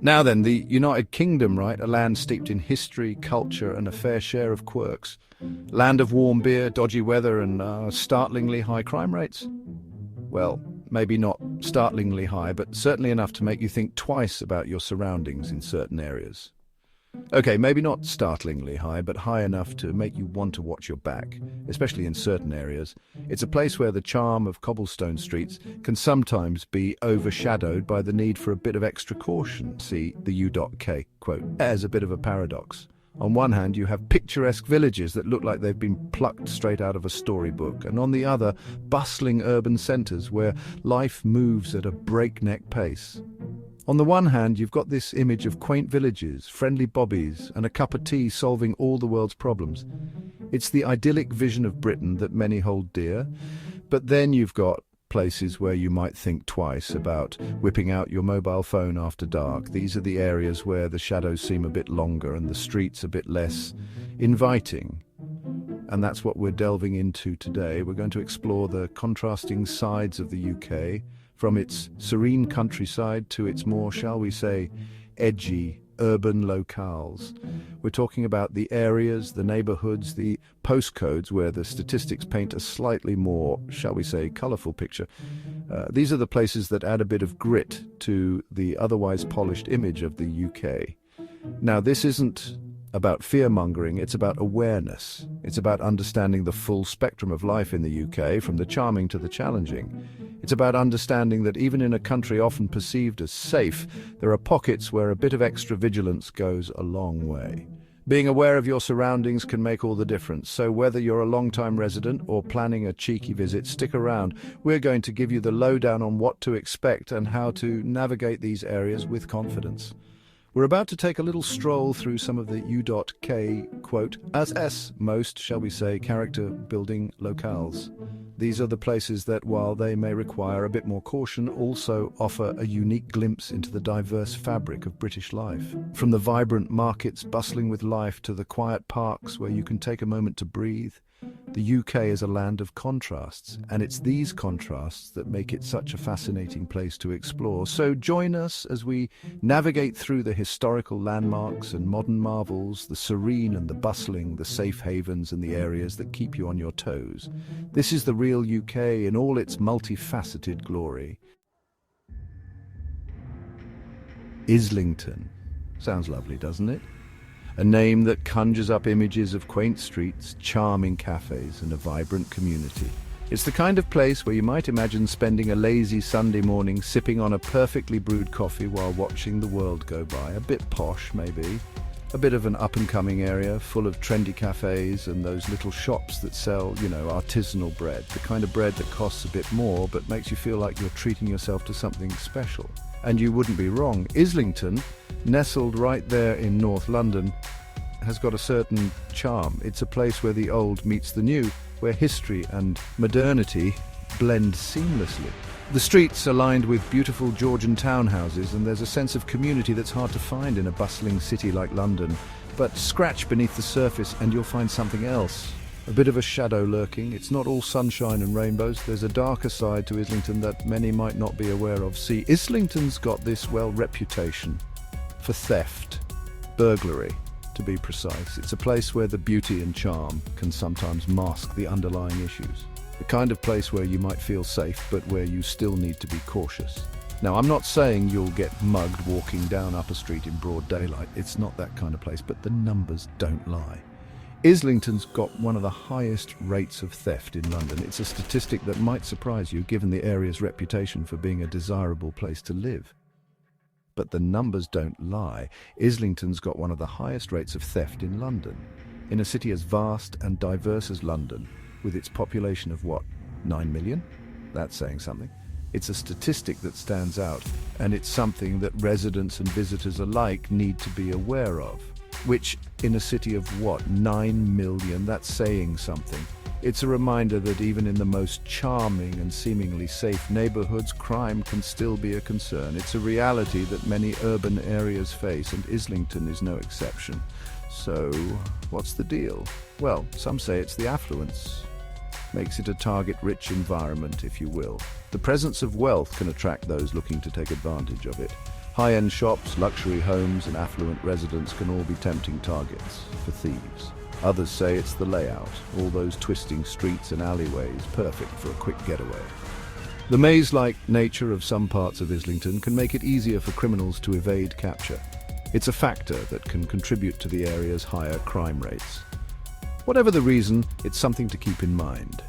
Now then, the United Kingdom, right? A land steeped in history, culture, and a fair share of quirks. Land of warm beer, dodgy weather, and startlingly high crime rates? Well, maybe not startlingly high, but certainly enough to make you think twice about your surroundings in certain areas. Okay, maybe not startlingly high, but high enough to make you want to watch your back, especially in certain areas. It's a place where the charm of cobblestone streets can sometimes be overshadowed by the need for a bit of extra caution. See the U.K. quote as a bit of a paradox. On one hand, you have picturesque villages that look like they've been plucked straight out of a storybook, and on the other, bustling urban centres where life moves at a breakneck pace. On the one hand, you've got this image of quaint villages, friendly bobbies, and a cup of tea solving all the world's problems. It's the idyllic vision of Britain that many hold dear. But then you've got places where you might think twice about whipping out your mobile phone after dark. These are the areas where the shadows seem a bit longer and the streets a bit less inviting. And that's what we're delving into today. We're going to explore the contrasting sides of the UK, from its serene countryside to its more, shall we say, edgy urban locales. We're talking about the areas, the neighbourhoods, the postcodes where the statistics paint a slightly more, shall we say, colourful picture. These are the places that add a bit of grit to the otherwise polished image of the UK. Now, this isn't about fear-mongering, it's about awareness. It's about understanding the full spectrum of life in the UK, from the charming to the challenging. It's about understanding that even in a country often perceived as safe, there are pockets where a bit of extra vigilance goes a long way. Being aware of your surroundings can make all the difference, so whether you're a long-time resident or planning a cheeky visit, stick around. We're going to give you the lowdown on what to expect and how to navigate these areas with confidence. We're about to take a little stroll through some of the U.K. quote, as most, shall we say, character-building locales. These are the places that, while they may require a bit more caution, also offer a unique glimpse into the diverse fabric of British life. From the vibrant markets bustling with life to the quiet parks where you can take a moment to breathe, the UK is a land of contrasts, and it's these contrasts that make it such a fascinating place to explore. So join us as we navigate through the historical landmarks and modern marvels, the serene and the bustling, the safe havens and the areas that keep you on your toes. This is the real UK in all its multifaceted glory. Islington. Sounds lovely, doesn't it? A name that conjures up images of quaint streets, charming cafes, and a vibrant community. It's the kind of place where you might imagine spending a lazy Sunday morning sipping on a perfectly brewed coffee while watching the world go by. A bit posh, maybe. A bit of an up-and-coming area full of trendy cafes and those little shops that sell, artisanal bread. The kind of bread that costs a bit more but makes you feel like you're treating yourself to something special. And you wouldn't be wrong. Islington, nestled right there in North London, has got a certain charm. It's a place where the old meets the new, where history and modernity blend seamlessly. The streets are lined with beautiful Georgian townhouses, and there's a sense of community that's hard to find in a bustling city like London. But scratch beneath the surface and you'll find something else. A bit of a shadow lurking. It's not all sunshine and rainbows. There's a darker side to Islington that many might not be aware of. See, Islington's got this, reputation for theft, burglary, to be precise. It's a place where the beauty and charm can sometimes mask the underlying issues. The kind of place where you might feel safe, but where you still need to be cautious. Now, I'm not saying you'll get mugged walking down Upper Street in broad daylight. It's not that kind of place, but the numbers don't lie. Islington's got one of the highest rates of theft in London. It's a statistic that might surprise you, given the area's reputation for being a desirable place to live. But the numbers don't lie. Islington's got one of the highest rates of theft in London. In a city as vast and diverse as London, with its population of 9 million? That's saying something. It's a statistic that stands out, and it's something that residents and visitors alike need to be aware of. Which, in a city of 9 million, that's saying something. It's a reminder that even in the most charming and seemingly safe neighborhoods, crime can still be a concern. It's a reality that many urban areas face, and Islington is no exception. So, what's the deal? Well, some say it's the affluence. makes it a target-rich environment, if you will. The presence of wealth can attract those looking to take advantage of it. High-end shops, luxury homes, and affluent residents can all be tempting targets for thieves. Others say it's the layout, all those twisting streets and alleyways, perfect for a quick getaway. The maze-like nature of some parts of Islington can make it easier for criminals to evade capture. It's a factor that can contribute to the area's higher crime rates. Whatever the reason, it's something to keep in mind.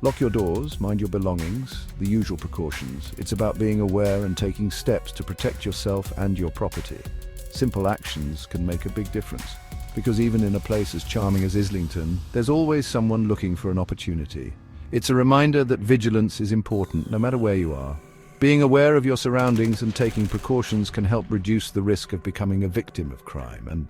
Lock your doors, mind your belongings, the usual precautions. It's about being aware and taking steps to protect yourself and your property. Simple actions can make a big difference. Because even in a place as charming as Islington, there's always someone looking for an opportunity. It's a reminder that vigilance is important, no matter where you are. Being aware of your surroundings and taking precautions can help reduce the risk of becoming a victim of crime. And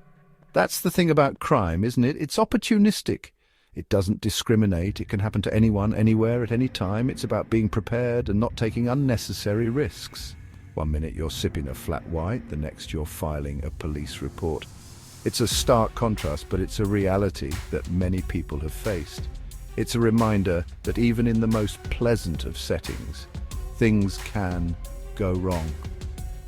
that's the thing about crime, isn't it? It's opportunistic. It doesn't discriminate. It can happen to anyone, anywhere, at any time. It's about being prepared and not taking unnecessary risks. One minute you're sipping a flat white, the next you're filing a police report. It's a stark contrast, but it's a reality that many people have faced. It's a reminder that even in the most pleasant of settings, things can go wrong.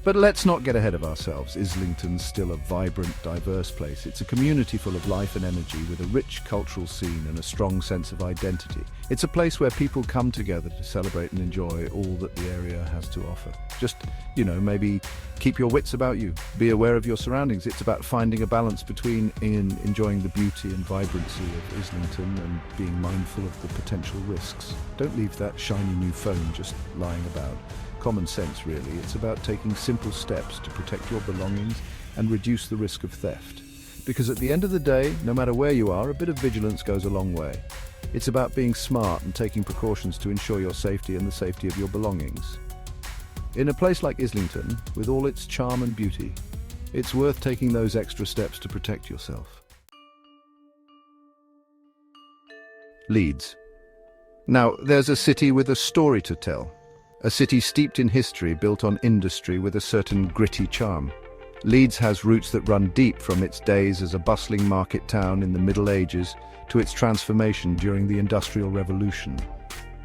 But let's not get ahead of ourselves. Islington's still a vibrant, diverse place. It's a community full of life and energy with a rich cultural scene and a strong sense of identity. It's a place where people come together to celebrate and enjoy all that the area has to offer. Just, maybe keep your wits about you. Be aware of your surroundings. It's about finding a balance between enjoying the beauty and vibrancy of Islington and being mindful of the potential risks. Don't leave that shiny new phone just lying about. Common sense, really. It's about taking simple steps to protect your belongings and reduce the risk of theft. Because at the end of the day, no matter where you are, a bit of vigilance goes a long way. It's about being smart and taking precautions to ensure your safety and the safety of your belongings. In a place like Islington, with all its charm and beauty, it's worth taking those extra steps to protect yourself. Leeds. Now, there's a city with a story to tell. A city steeped in history, built on industry with a certain gritty charm. Leeds has roots that run deep from its days as a bustling market town in the Middle Ages to its transformation during the Industrial Revolution.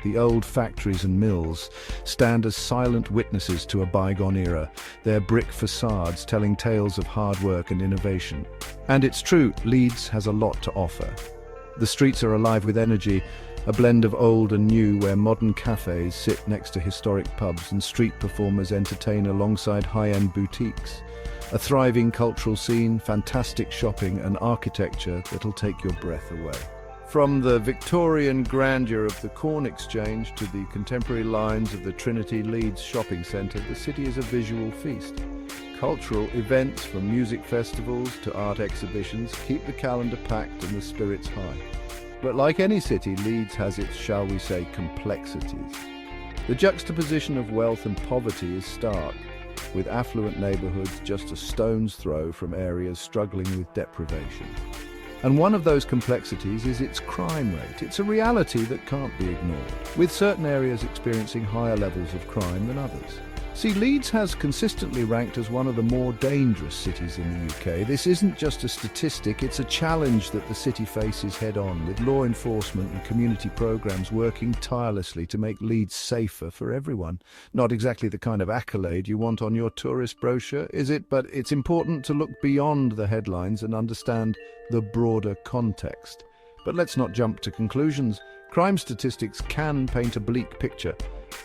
The old factories and mills stand as silent witnesses to a bygone era, their brick facades telling tales of hard work and innovation. And it's true, Leeds has a lot to offer. The streets are alive with energy, a blend of old and new where modern cafes sit next to historic pubs and street performers entertain alongside high-end boutiques. A thriving cultural scene, fantastic shopping and architecture that'll take your breath away. From the Victorian grandeur of the Corn Exchange to the contemporary lines of the Trinity Leeds shopping centre, the city is a visual feast. Cultural events from music festivals to art exhibitions keep the calendar packed and the spirits high. But like any city, Leeds has its, shall we say, complexities. The juxtaposition of wealth and poverty is stark, with affluent neighbourhoods just a stone's throw from areas struggling with deprivation. And one of those complexities is its crime rate. It's a reality that can't be ignored, with certain areas experiencing higher levels of crime than others. See, Leeds has consistently ranked as one of the more dangerous cities in the UK. This isn't just a statistic, it's a challenge that the city faces head-on, with law enforcement and community programmes working tirelessly to make Leeds safer for everyone. Not exactly the kind of accolade you want on your tourist brochure, is it? But it's important to look beyond the headlines and understand the broader context. But let's not jump to conclusions. Crime statistics can paint a bleak picture,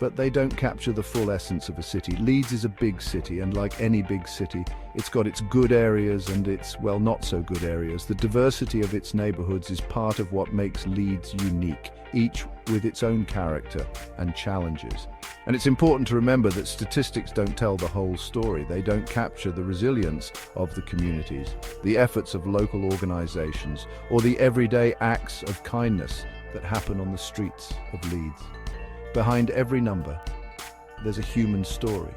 but they don't capture the full essence of a city. Leeds is a big city, and like any big city, it's got its good areas and its, well, not so good areas. The diversity of its neighbourhoods is part of what makes Leeds unique, each with its own character and challenges. And it's important to remember that statistics don't tell the whole story. They don't capture the resilience of the communities, the efforts of local organisations, or the everyday acts of kindness that happen on the streets of Leeds. Behind every number, there's a human story.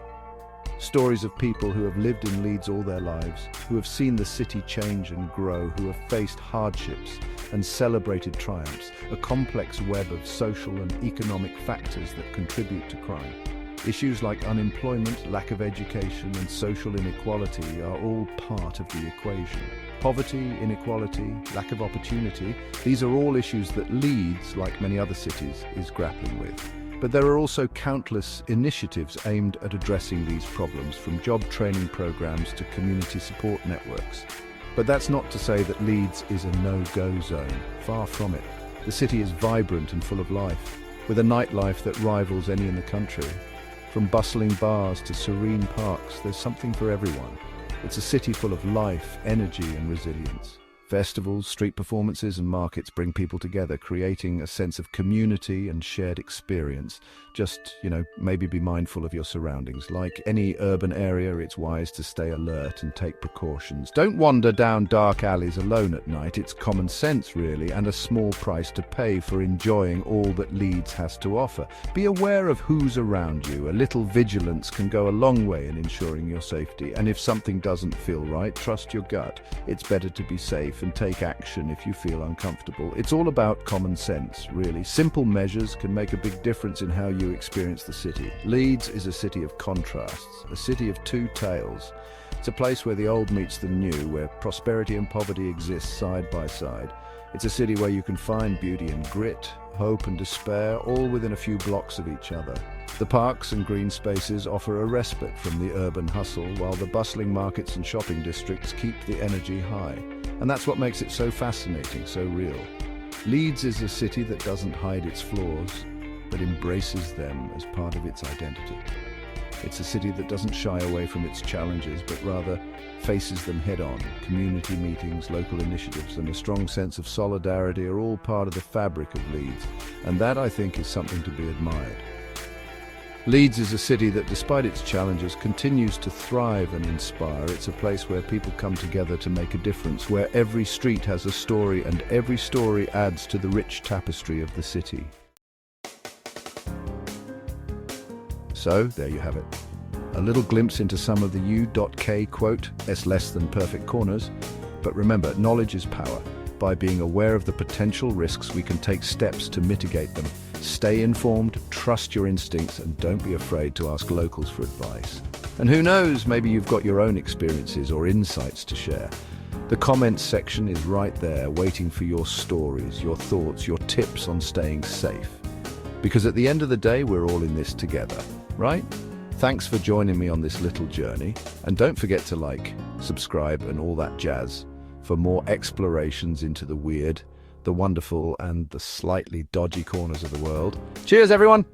Stories of people who have lived in Leeds all their lives, who have seen the city change and grow, who have faced hardships and celebrated triumphs, a complex web of social and economic factors that contribute to crime. Issues like unemployment, lack of education, and social inequality are all part of the equation. Poverty, inequality, lack of opportunity, these are all issues that Leeds, like many other cities, is grappling with. But there are also countless initiatives aimed at addressing these problems, from job training programs to community support networks. But that's not to say that Leeds is a no-go zone. Far from it. The city is vibrant and full of life, with a nightlife that rivals any in the country. From bustling bars to serene parks, there's something for everyone. It's a city full of life, energy and resilience. Festivals, street performances and markets bring people together, creating a sense of community and shared experience. Just, maybe be mindful of your surroundings. Like any urban area, it's wise to stay alert and take precautions. Don't wander down dark alleys alone at night. It's common sense, really, and a small price to pay for enjoying all that Leeds has to offer. Be aware of who's around you. A little vigilance can go a long way in ensuring your safety. And if something doesn't feel right, trust your gut. It's better to be safe and take action if you feel uncomfortable. It's all about common sense, really. Simple measures can make a big difference in how you experience the city. Leeds is a city of contrasts, a city of two tales. It's a place where the old meets the new, where prosperity and poverty exist side by side. It's a city where you can find beauty and grit, hope and despair, all within a few blocks of each other. The parks and green spaces offer a respite from the urban hustle, while the bustling markets and shopping districts keep the energy high. And that's what makes it so fascinating, so real. Leeds is a city that doesn't hide its flaws, but embraces them as part of its identity. It's a city that doesn't shy away from its challenges, but rather faces them head-on. Community meetings, local initiatives, and a strong sense of solidarity are all part of the fabric of Leeds, and that, I think, is something to be admired. Leeds is a city that, despite its challenges, continues to thrive and inspire. It's a place where people come together to make a difference, where every street has a story, and every story adds to the rich tapestry of the city. So, there you have it. A little glimpse into some of the U.K quote, "S less than perfect corners." But remember, knowledge is power. By being aware of the potential risks, we can take steps to mitigate them. Stay informed, trust your instincts, and don't be afraid to ask locals for advice. And who knows, maybe you've got your own experiences or insights to share. The comments section is right there, waiting for your stories, your thoughts, your tips on staying safe. Because at the end of the day, we're all in this together, right? Thanks for joining me on this little journey. And don't forget to like, subscribe, and all that jazz for more explorations into the weird, the wonderful, and the slightly dodgy corners of the world. Cheers, everyone!